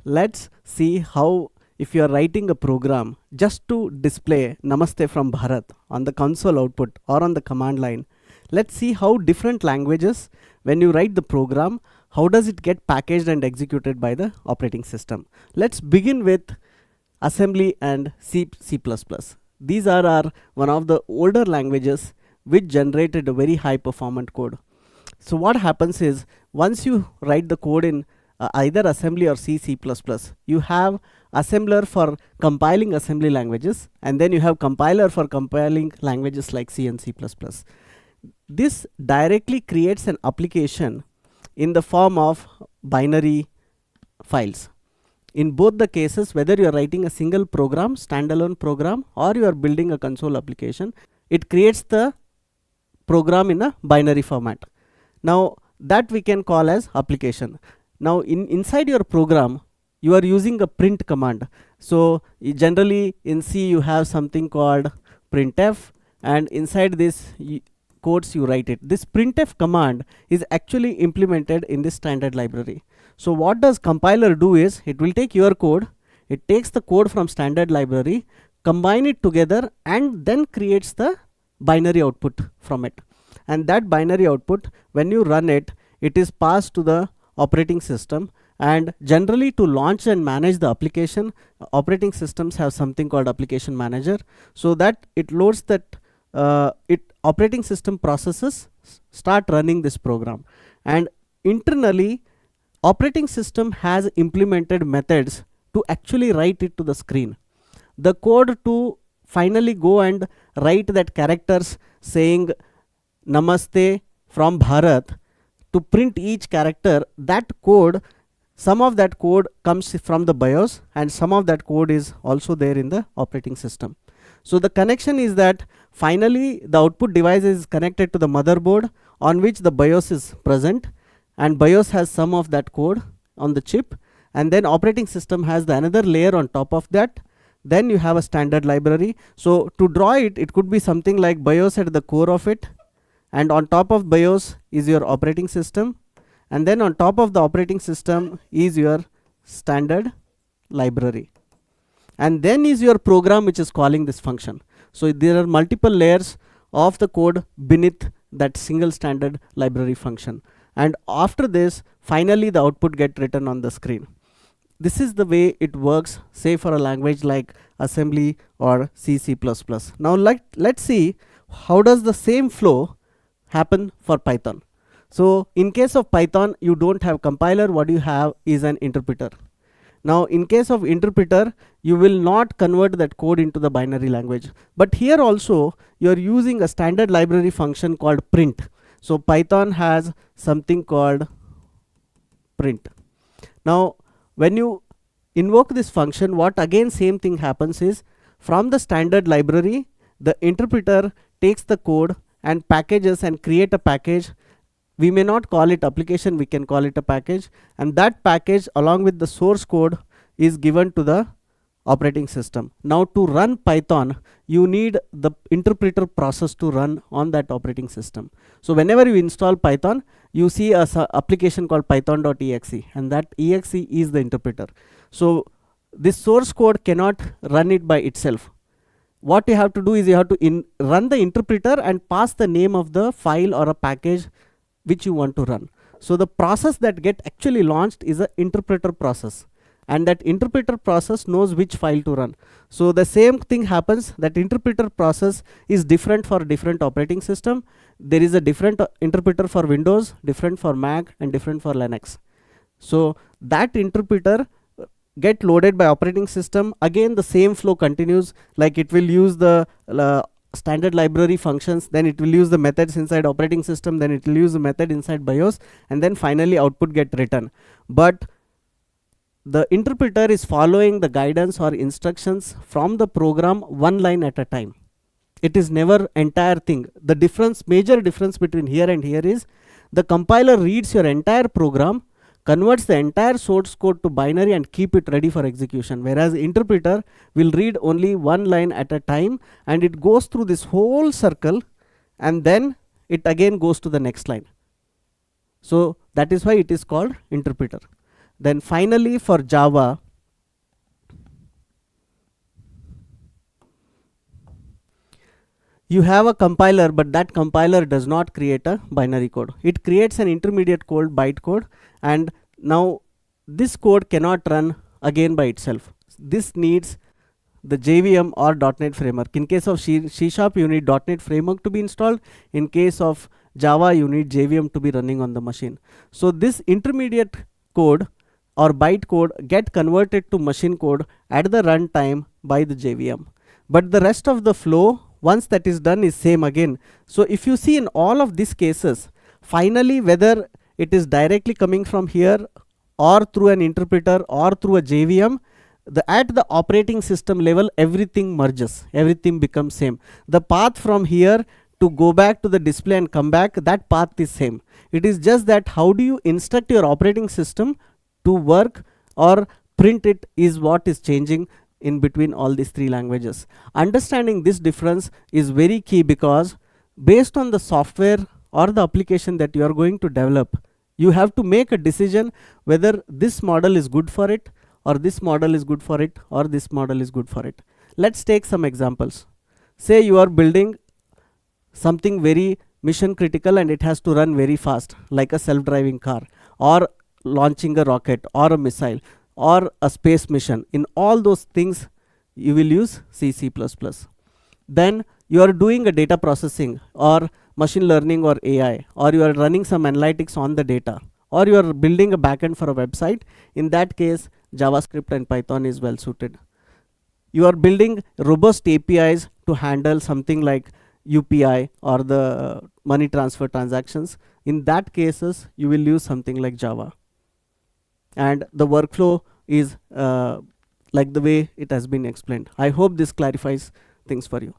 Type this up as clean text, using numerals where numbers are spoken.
Let's see how, if you are writing a program just to display Namaste from Bharat on the console output or on the command line, let's see how different languages, when you write the program, how does it get packaged and executed by the operating system. Let's begin with assembly and C++. These are one of the older languages which generated a very high performant code. So what happens is, once you write the code in either assembly or C++, you have assembler for compiling assembly languages, and then you have compiler for compiling languages like C and C++. This directly creates an application in the form of binary files. In both the cases, whether you are writing a single program, standalone program, or you are building a console application, it creates the program in a binary format. Now that we can call as application. Now inside your program, you are using a print command. So generally in C you have something called printf, and inside this quotes you write it. This printf command is actually implemented in this standard library. So what does compiler do is, it will take your code, it takes the code from standard library, combine it together, and then creates the binary output from it. And that binary output, when you run it, it is passed to the operating system. And generally, to launch and manage the application, operating systems have something called application manager, so that it loads that operating system processes start running this program. And internally, operating system has implemented methods to actually write it to the screen. The code to finally go and write that characters saying Namaste from Bharat, to print each character, that code, some of that code comes from the BIOS, and some of that code is also there in the operating system. So the connection is that finally the output device is connected to the motherboard on which the BIOS is present, and BIOS has some of that code on the chip, and then operating system has the another layer on top of that. Then you have a standard library. So to draw it, it could be something like BIOS at the core of it, and on top of BIOS is your operating system, and then on top of the operating system is your standard library, and then is your program which is calling this function. So there are multiple layers of the code beneath that single standard library function, and after this finally the output get written on the screen. This is the way it works, say for a language like assembly or C++. Now let's see how does the same flow happen for Python. So in case of Python, you don't have compiler, what you have is an interpreter. Now in case of interpreter, you will not convert that code into the binary language, but here also you are using a standard library function called print. So Python has something called print. Now when you invoke this function, what again same thing happens is, from the standard library, the interpreter takes the code and packages and create a package. We may not call it application, we can call it a package, and that package along with the source code is given to the operating system. Now to run Python, you need the interpreter process to run on that operating system. So whenever you install Python, you see a application called python.exe, and that exe is the interpreter. So this source code cannot run it by itself. What you have to do is, you have to run the interpreter and pass the name of the file or a package which you want to run. So the process that get actually launched is an interpreter process, and that interpreter process knows which file to run. So the same thing happens, that interpreter process is different for different operating system. There is a different interpreter for Windows, different for Mac, and different for Linux. So that interpreter get loaded by operating system. Again the same flow continues, like it will use the standard library functions, then it will use the methods inside operating system, then it will use the method inside BIOS, and then finally output get written. But the interpreter is following the guidance or instructions from the program one line at a time. It is never entire thing. The difference, major difference between here and here is, the compiler reads your entire program, converts the entire source code to binary and keep it ready for execution, whereas interpreter will read only one line at a time, and it goes through this whole circle, and then it again goes to the next line. So that is why it is called interpreter. Then finally for Java, you have a compiler, but that compiler does not create a binary code. It creates an intermediate code, bytecode, and now this code cannot run again by itself. This needs the JVM or .NET framework. In case of C#, you need .NET framework to be installed. In case of Java, you need JVM to be running on the machine. So this intermediate code or bytecode get converted to machine code at the runtime by the JVM. But the rest of the flow, once that is done, is same again. So if you see in all of these cases, finally whether it is directly coming from here or through an interpreter or through a JVM, at the operating system level, everything merges, everything becomes same. The path from here to go back to the display and come back, that path is same. It is just that how do you instruct your operating system to work or print it is what is changing in between all these three languages. Understanding this difference is very key, because based on the software or the application that you are going to develop, you have to make a decision whether this model is good for it, or this model is good for it, or this model is good for it. Let's take some examples. Say you are building something very mission critical and it has to run very fast, like a self-driving car, or launching a rocket or a missile or a space mission. In all those things you will use C++. Then you are doing a data processing or machine learning or AI, or you are running some analytics on the data, or you are building a backend for a website. In that case, JavaScript and Python is well suited. You are building robust APIs to handle something like UPI or the money transfer transactions. In that cases, you will use something like Java. And the workflow is like the way it has been explained. I hope this clarifies things for you.